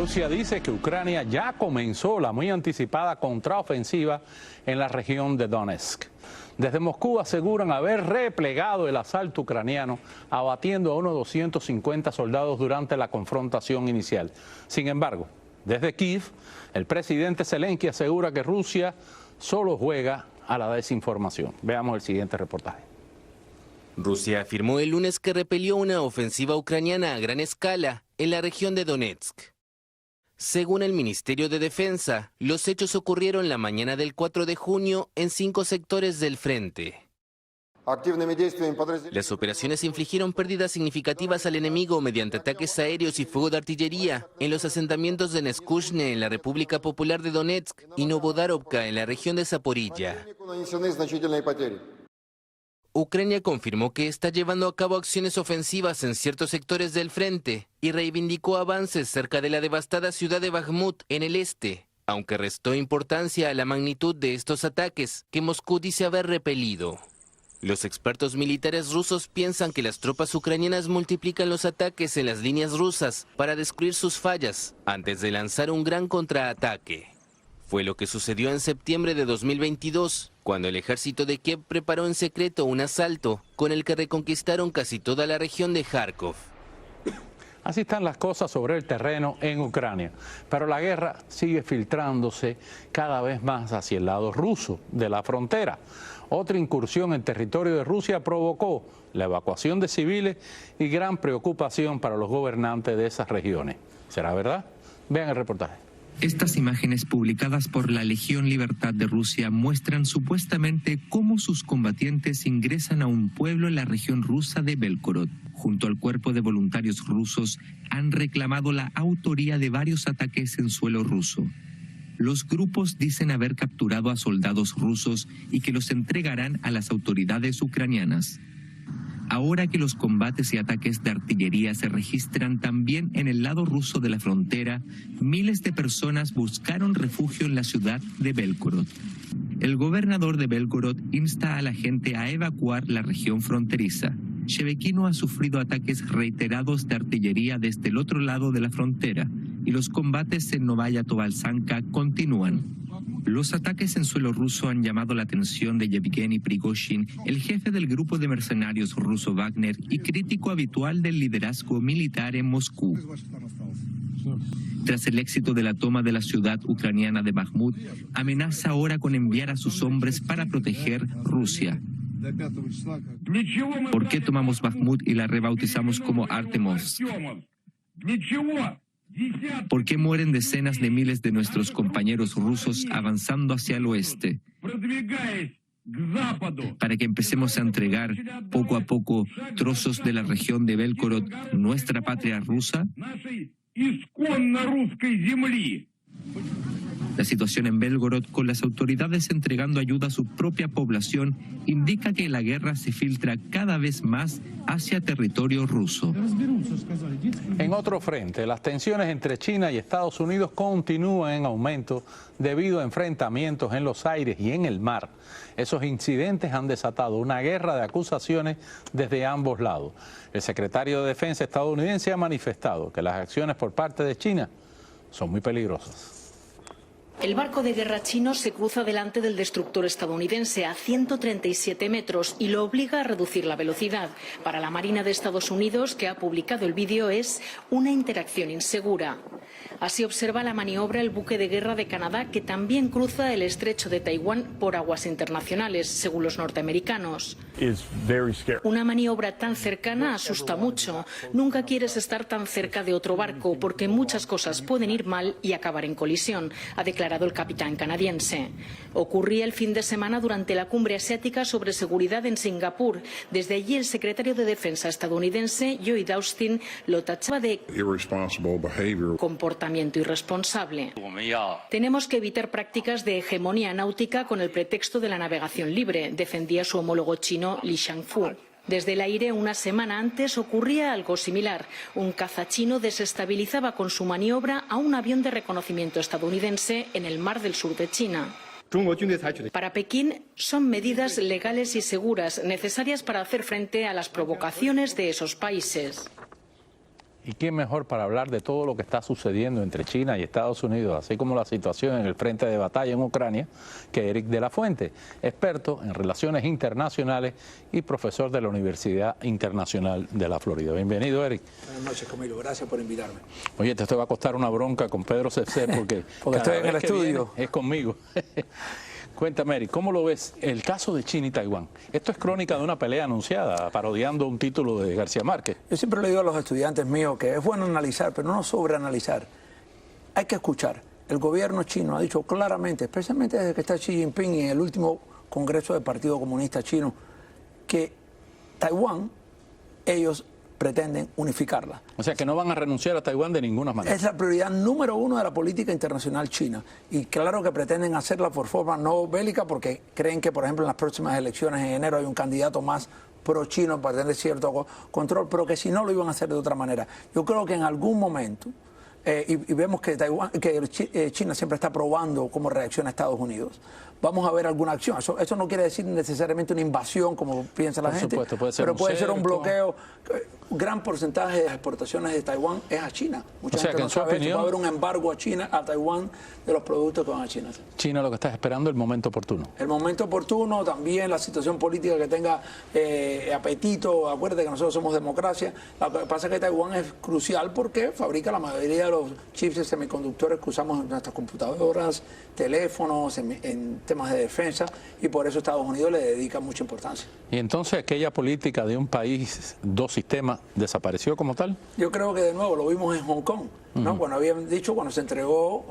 Rusia dice que Ucrania ya comenzó la muy anticipada contraofensiva en la región de Donetsk. Desde Moscú aseguran haber replegado el asalto ucraniano, abatiendo a unos 250 soldados durante la confrontación inicial. Sin embargo, desde Kiev, el presidente Zelensky asegura que Rusia solo juega a la desinformación. Veamos el siguiente reportaje. Rusia afirmó el lunes que repelió una ofensiva ucraniana a gran escala en la región de Donetsk. Según el Ministerio de Defensa, los hechos ocurrieron la mañana del 4 de junio en 5 sectores del frente. Las operaciones infligieron pérdidas significativas al enemigo mediante ataques aéreos y fuego de artillería en los asentamientos de Neskushne en la República Popular de Donetsk y Novodarovka en la región de Zaporilla. Ucrania confirmó que está llevando a cabo acciones ofensivas en ciertos sectores del frente y reivindicó avances cerca de la devastada ciudad de Bakhmut en el este, aunque restó importancia a la magnitud de estos ataques que Moscú dice haber repelido. Los expertos militares rusos piensan que las tropas ucranianas multiplican los ataques en las líneas rusas para descubrir sus fallas antes de lanzar un gran contraataque. Fue lo que sucedió en septiembre de 2022, cuando el ejército de Kiev preparó en secreto un asalto con el que reconquistaron casi toda la región de Kharkov. Así están las cosas sobre el terreno en Ucrania, pero la guerra sigue filtrándose cada vez más hacia el lado ruso de la frontera. Otra incursión en territorio de Rusia provocó la evacuación de civiles y gran preocupación para los gobernantes de esas regiones. ¿Será verdad? Vean el reportaje. Estas imágenes publicadas por la Legión Libertad de Rusia muestran supuestamente cómo sus combatientes ingresan a un pueblo en la región rusa de Belgorod. Junto al cuerpo de voluntarios rusos han reclamado la autoría de varios ataques en suelo ruso. Los grupos dicen haber capturado a soldados rusos y que los entregarán a las autoridades ucranianas. Ahora que los combates y ataques de artillería se registran también en el lado ruso de la frontera, miles de personas buscaron refugio en la ciudad de Belgorod. El gobernador de Belgorod insta a la gente a evacuar la región fronteriza. Shevekino ha sufrido ataques reiterados de artillería desde el otro lado de la frontera y los combates en Novaya Tobolshanka continúan. Los ataques en suelo ruso han llamado la atención de Yevgeny Prigozhin, el jefe del grupo de mercenarios ruso Wagner y crítico habitual del liderazgo militar en Moscú. Tras el éxito de la toma de la ciudad ucraniana de Bakhmut, amenaza ahora con enviar a sus hombres para proteger Rusia. ¿Por qué tomamos Bakhmut y la rebautizamos como Artemovsk? ¿Por qué mueren decenas de miles de nuestros compañeros rusos avanzando hacia el oeste? Para que empecemos a entregar poco a poco trozos de la región de Belgorod, nuestra patria rusa. La situación en Belgorod, con las autoridades entregando ayuda a su propia población, indica que la guerra se filtra cada vez más hacia territorio ruso. En otro frente, las tensiones entre China y Estados Unidos continúan en aumento debido a enfrentamientos en los aires y en el mar. Esos incidentes han desatado una guerra de acusaciones desde ambos lados. El secretario de Defensa estadounidense ha manifestado que las acciones por parte de China son muy peligrosas. El barco de guerra chino se cruza delante del destructor estadounidense a 137 metros y lo obliga a reducir la velocidad. Para la Marina de Estados Unidos, que ha publicado el vídeo, es una interacción insegura. Así observa la maniobra el buque de guerra de Canadá, que también cruza el estrecho de Taiwán por aguas internacionales, según los norteamericanos. Una maniobra tan cercana asusta mucho. Nunca quieres estar tan cerca de otro barco porque muchas cosas pueden ir mal y acabar en colisión, ha declarado el capitán canadiense. Ocurría el fin de semana durante la cumbre asiática sobre seguridad en Singapur. Desde allí el secretario de Defensa estadounidense, Lloyd Austin, lo tachaba de comportamiento irresponsable. Tenemos que evitar prácticas de hegemonía náutica con el pretexto de la navegación libre, defendía su homólogo chino Li Shangfu. Desde el aire, una semana antes, ocurría algo similar. Un caza chino desestabilizaba con su maniobra a un avión de reconocimiento estadounidense en el mar del sur de China. Para Pekín, son medidas legales y seguras necesarias para hacer frente a las provocaciones de esos países. ¿Y quién mejor para hablar de todo lo que está sucediendo entre China y Estados Unidos, así como la situación en el frente de batalla en Ucrania, que Eric de la Fuente, experto en relaciones internacionales y profesor de la Universidad Internacional de la Florida? Bienvenido, Eric. Buenas noches, Camilo. Gracias por invitarme. Oye, te va a costar una bronca con Pedro Cefzé porque estoy en el estudio. Es conmigo. Cuéntame, Eric, ¿cómo lo ves el caso de China y Taiwán? Esto es crónica de una pelea anunciada, parodiando un título de García Márquez. Yo siempre le digo a los estudiantes míos que es bueno analizar, pero no sobreanalizar. Hay que escuchar. El gobierno chino ha dicho claramente, especialmente desde que está Xi Jinping en el último Congreso del Partido Comunista Chino, que Taiwán, ellos pretenden unificarla. O sea, que no van a renunciar a Taiwán de ninguna manera. Es la prioridad número uno de la política internacional china. Y claro que pretenden hacerla por forma no bélica porque creen que, por ejemplo, en las próximas elecciones en enero hay un candidato más pro-chino para tener cierto control, pero que si no lo iban a hacer de otra manera. Yo creo que en algún momento, y vemos que China siempre está probando cómo reacciona a Estados Unidos, vamos a ver alguna acción. Eso no quiere decir necesariamente una invasión, como piensa la gente, pero puede ser un bloqueo. Gran porcentaje de las exportaciones de Taiwán es a China. Mucha gente no sabe eso. Va a haber un embargo a China, a Taiwán, de los productos que van a China. China lo que está esperando es el momento oportuno. El momento oportuno, también la situación política que tenga apetito. Acuérdate que nosotros somos democracia. Lo que pasa es que Taiwán es crucial porque fabrica la mayoría de los chips de semiconductores que usamos en nuestras computadoras, teléfonos, en temas de defensa, y por eso Estados Unidos le dedica mucha importancia. Y entonces aquella política de un país, dos sistemas, ¿desapareció como tal? Yo creo que de nuevo lo vimos en Hong Kong, ¿no? Cuando habían dicho, cuando se entregó,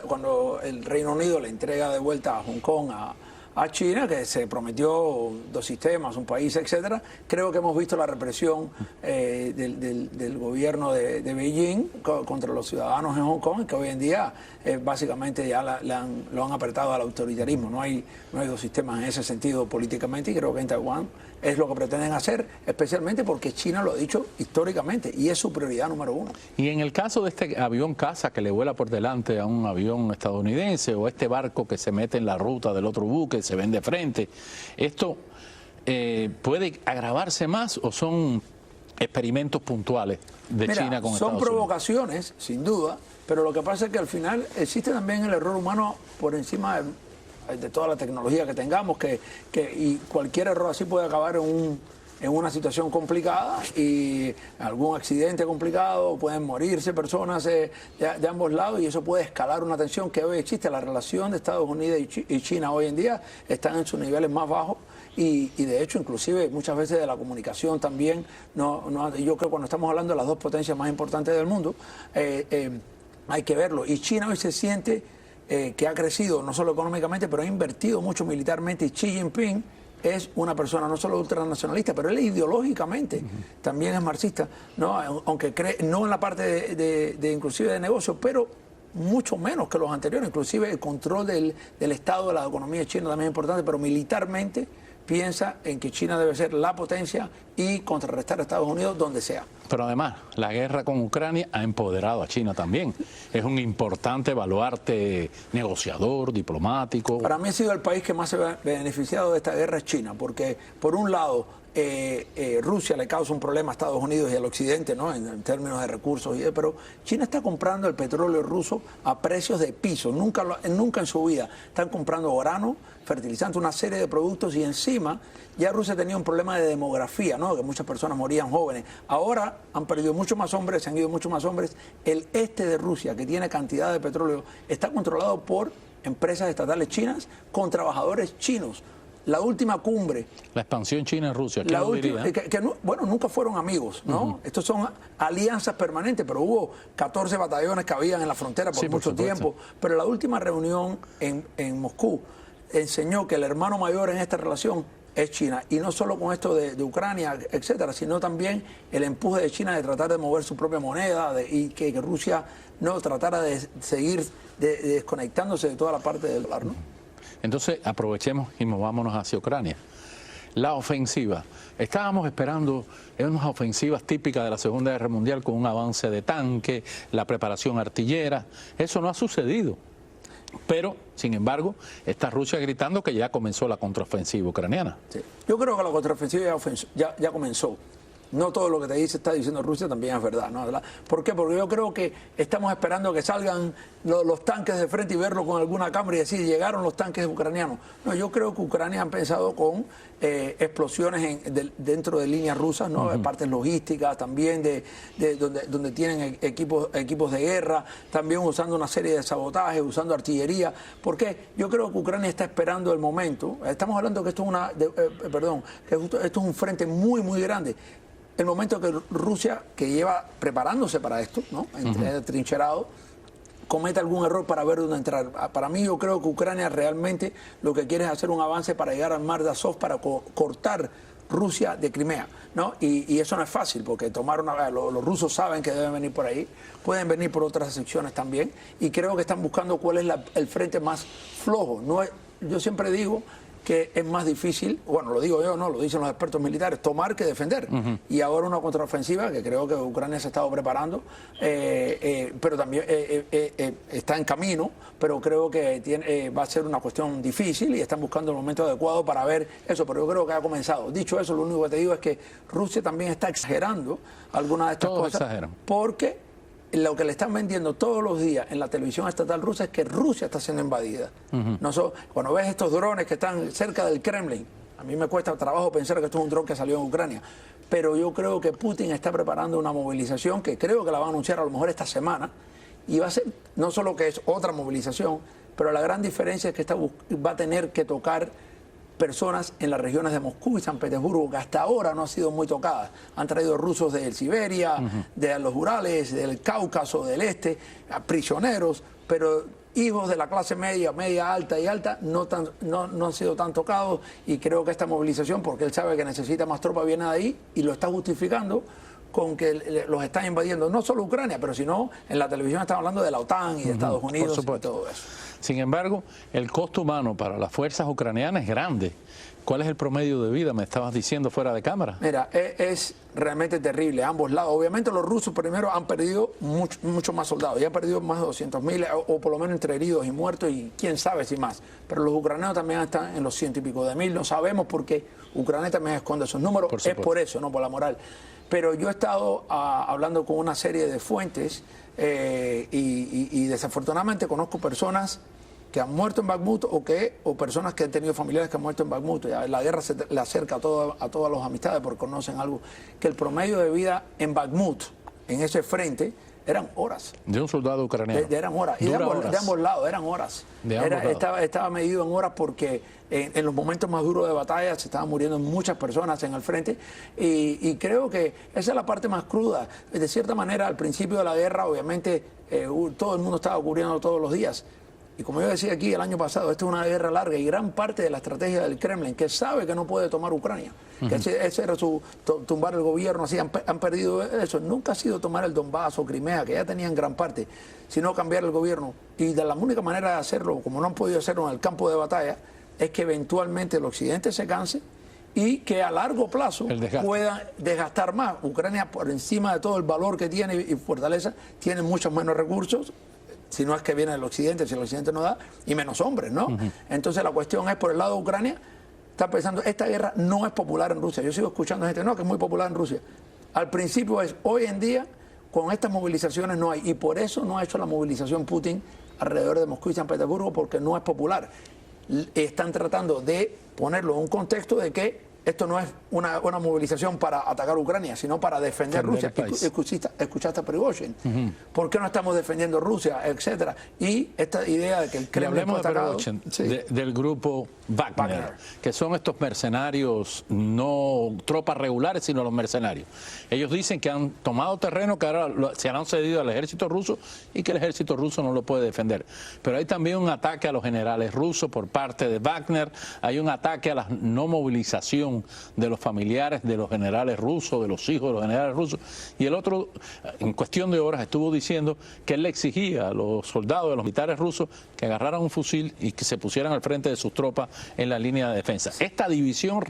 cuando el Reino Unido le entrega de vuelta a Hong Kong a China, que se prometió dos sistemas, un país, etcétera. Creo que hemos visto la represión del gobierno de Beijing contra los ciudadanos en Hong Kong, que hoy en día básicamente ya lo han apretado al autoritarismo. No hay dos sistemas en ese sentido políticamente, y creo que en Taiwán es lo que pretenden hacer, especialmente porque China lo ha dicho históricamente y es su prioridad número uno. Y en el caso de este avión caza que le vuela por delante a un avión estadounidense, o este barco que se mete en la ruta del otro buque, se ven de frente, ¿esto puede agravarse más o son experimentos puntuales de China con Estados Unidos? Son provocaciones, sin duda, pero lo que pasa es que al final existe también el error humano por encima de toda la tecnología que tengamos, y cualquier error así puede acabar en una situación complicada, y algún accidente complicado, pueden morirse personas de ambos lados, y eso puede escalar una tensión que hoy existe. La relación de Estados Unidos y China hoy en día están en sus niveles más bajos, y de hecho inclusive muchas veces de la comunicación también. Yo creo que cuando estamos hablando de las dos potencias más importantes del mundo, hay que verlo, y China hoy se siente que ha crecido no solo económicamente, pero ha invertido mucho militarmente, y Xi Jinping es una persona no solo ultranacionalista, pero él ideológicamente también es marxista, ¿no? Aunque cree, no en la parte de inclusive de negocio, pero mucho menos que los anteriores. Inclusive el control del Estado de la economía china también es importante, pero militarmente piensa en que China debe ser la potencia y contrarrestar a Estados Unidos donde sea. Pero además, la guerra con Ucrania ha empoderado a China también. Es un importante baluarte negociador, diplomático. Para mí ha sido el país que más se ha beneficiado de esta guerra es China, porque por un lado Rusia le causa un problema a Estados Unidos y al Occidente, ¿no? en términos de recursos, pero China está comprando el petróleo ruso a precios de piso. Nunca en su vida están comprando grano, fertilizantes, una serie de productos, y encima ya Rusia tenía un problema de demografía, ¿no? Que muchas personas morían jóvenes. Ahora han perdido muchos más hombres, se han ido muchos más hombres. El este de Rusia, que tiene cantidad de petróleo, está controlado por empresas estatales chinas con trabajadores chinos. La última cumbre. La expansión china en Rusia. ¿Quién lo diría? Bueno, nunca fueron amigos, ¿no? Estos son alianzas permanentes, pero hubo 14 batallones que habían en la frontera por mucho tiempo. Pero la última reunión en Moscú enseñó que el hermano mayor en esta relación es China. Y no solo con esto de Ucrania, etcétera, sino también el empuje de China de tratar de mover su propia moneda, y que Rusia no tratara de seguir desconectándose de toda la parte del dólar, ¿no? Entonces aprovechemos y movámonos hacia Ucrania. La ofensiva. Estábamos esperando unas ofensivas típicas de la Segunda Guerra Mundial, con un avance de tanque, la preparación artillera. Eso no ha sucedido. Pero, sin embargo, está Rusia gritando que ya comenzó la contraofensiva ucraniana. Sí. Yo creo que la contraofensiva ya comenzó. no todo lo que te está diciendo Rusia también es verdad, ¿no? ¿Por qué? Porque yo creo que estamos esperando que salgan los tanques de frente y verlo con alguna cámara y decir, llegaron los tanques ucranianos. No, yo creo que Ucrania han pensado con explosiones dentro de líneas rusas, ¿no? Partes logísticas, también donde tienen equipos de guerra, también usando una serie de sabotajes, usando artillería. ¿Por qué? Yo creo que Ucrania está esperando el momento. Estamos hablando que esto es un frente muy, muy grande. El momento que Rusia, que lleva preparándose para esto, ¿no? Trincherado, cometa algún error para ver dónde entrar. Para mí, yo creo que Ucrania realmente lo que quiere es hacer un avance para llegar al mar de Azov, para cortar Rusia de Crimea, ¿no? Y eso no es fácil, porque los rusos saben que deben venir por ahí, pueden venir por otras secciones también, y creo que están buscando cuál es el frente más flojo. Yo siempre digo que es más difícil, bueno, lo digo yo, no, lo dicen los expertos militares, tomar que defender. Y ahora una contraofensiva que creo que Ucrania se ha estado preparando, pero también está en camino, pero creo que va a ser una cuestión difícil y están buscando el momento adecuado para ver eso, pero yo creo que ha comenzado. Dicho eso, lo único que te digo es que Rusia también está exagerando algunas de estas cosas, porque lo que le están vendiendo todos los días en la televisión estatal rusa es que Rusia está siendo invadida. Cuando ves estos drones que están cerca del Kremlin, a mí me cuesta trabajo pensar que esto es un dron que salió en Ucrania, pero yo creo que Putin está preparando una movilización que creo que la va a anunciar a lo mejor esta semana, y va a ser, no solo que es otra movilización, pero la gran diferencia es que va a tener que tocar personas en las regiones de Moscú y San Petersburgo, que hasta ahora no han sido muy tocadas. Han traído rusos de Siberia, de los Urales, del Cáucaso, del Este, prisioneros, pero hijos de la clase media, media alta y alta, no han sido tan tocados, y creo que esta movilización, porque él sabe que necesita más tropas, viene de ahí y lo está justificando con que los están invadiendo, no solo Ucrania, pero sino en la televisión están hablando de la OTAN y de Estados Unidos y todo eso. Sin embargo, el costo humano para las fuerzas ucranianas es grande. ¿Cuál es el promedio de vida? Me estabas diciendo fuera de cámara. Mira, es realmente terrible, a ambos lados. Obviamente los rusos primero han perdido mucho más soldados, ya han perdido más de 200.000, o por lo menos entre heridos y muertos, y quién sabe si más. Pero los ucranianos también están en los 100 y pico de mil, no sabemos por qué. Ucrania también esconde esos números, es por eso, no por la moral. Pero yo he estado hablando con una serie de fuentes y desafortunadamente conozco personas que han muerto en Bakhmut o personas que han tenido familiares que han muerto en Bakhmut. La guerra se le acerca a todas las amistades porque conocen algo, que el promedio de vida en Bakhmut, en ese frente, eran horas. De un soldado ucraniano. Eran horas. Y de ambos lados, eran horas. Estaba medido en horas porque en los momentos más duros de batalla se estaban muriendo muchas personas en el frente. Y creo que esa es la parte más cruda. De cierta manera, al principio de la guerra, obviamente, todo el mundo estaba ocurriendo todos los días. Y como yo decía aquí el año pasado, esto es una guerra larga, y gran parte de la estrategia del Kremlin, que sabe que no puede tomar Ucrania, que ese era tumbar el gobierno, así han perdido eso. Nunca ha sido tomar el Donbass o Crimea, que ya tenían gran parte, sino cambiar el gobierno. Y de la única manera de hacerlo, como no han podido hacerlo en el campo de batalla, es que eventualmente el occidente se canse y que a largo plazo pueda desgastar más. Ucrania, por encima de todo el valor que tiene y fortaleza, tiene muchos menos recursos, si no es que viene del occidente, si el occidente no da, y menos hombres, ¿no? Entonces la cuestión es, por el lado de Ucrania, está pensando, esta guerra no es popular en Rusia. Yo sigo escuchando gente, no, que es muy popular en Rusia. Al principio hoy en día, con estas movilizaciones no hay, y por eso no ha hecho la movilización Putin alrededor de Moscú y San Petersburgo, porque no es popular. Están tratando de ponerlo en un contexto de que esto no es una movilización para atacar Ucrania, sino para defender Rusia. Escuchaste a Prigozhin. ¿Por qué no estamos defendiendo Rusia? Etcétera. Y esta idea de que el Kremlin hablemos de Prigozhin, del grupo Wagner, que son estos mercenarios, no tropas regulares, sino los mercenarios. Ellos dicen que han tomado terreno, que ahora se han cedido al ejército ruso y que el ejército ruso no lo puede defender. Pero hay también un ataque a los generales rusos por parte de Wagner, hay un ataque a la no movilización de los familiares de los generales rusos, de los hijos de los generales rusos, y el otro, en cuestión de horas, estuvo diciendo que él le exigía a los soldados, a los militares rusos, que agarraran un fusil y que se pusieran al frente de sus tropas en la línea de defensa. ¿Esta división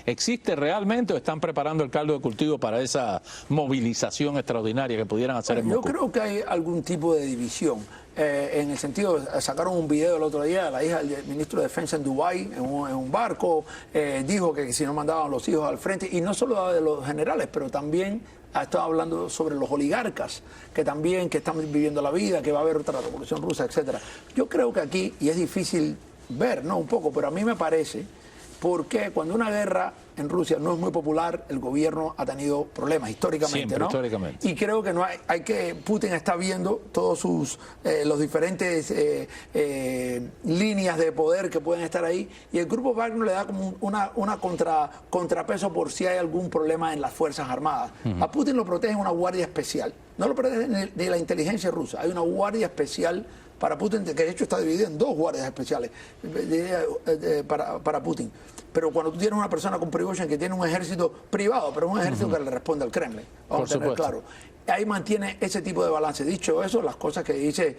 existe realmente o están preparando el caldo de cultivo para esa movilización extraordinaria que pudieran hacer en Moscú? Yo creo que hay algún tipo de división. en el sentido, sacaron un video el otro día de la hija del ministro de Defensa en Dubái, en un barco, dijo que si no mandaban los hijos al frente, y no solo de los generales, pero también ha estado hablando sobre los oligarcas, que están viviendo la vida, que va a haber otra revolución rusa, etcétera. Yo creo que aquí, y es difícil ver, ¿no? Un poco, pero a mí me parece, porque cuando una guerra en Rusia no es muy popular, el gobierno ha tenido problemas históricamente, siempre, ¿no? históricamente. Y creo que Putin está viendo todos los diferentes líneas de poder que pueden estar ahí, y el grupo Wagner le da como una contrapeso por si hay algún problema en las Fuerzas Armadas. A Putin lo protege una guardia especial, no lo protege ni la inteligencia rusa, hay una guardia especial para Putin, que de hecho está dividida en 2 guardias especiales para Putin. Pero cuando tú tienes una persona con Prigozhin que tiene un ejército privado, pero es un ejército que le responde al Kremlin, vamos a tener claro. Ahí mantiene ese tipo de balance. Dicho eso, las cosas que dice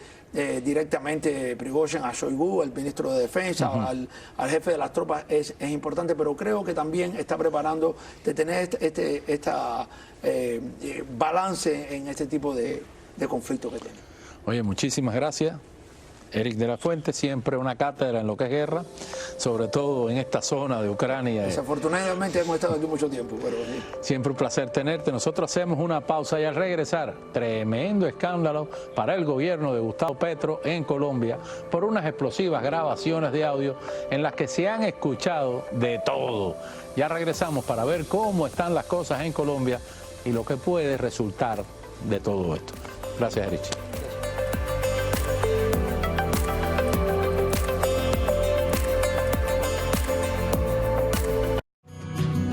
directamente Prigozhin a Shoigu, el ministro de Defensa, al jefe de las tropas, es importante, pero creo que también está preparando de tener balance en este tipo de conflicto que tiene. Oye, muchísimas gracias. Eric de la Fuente, siempre una cátedra en lo que es guerra, sobre todo en esta zona de Ucrania. Desafortunadamente hemos estado aquí mucho tiempo, pero sí. Siempre un placer tenerte. Nosotros hacemos una pausa y al regresar, tremendo escándalo para el gobierno de Gustavo Petro en Colombia por unas explosivas grabaciones de audio en las que se han escuchado de todo. Ya regresamos para ver cómo están las cosas en Colombia y lo que puede resultar de todo esto. Gracias, Richie.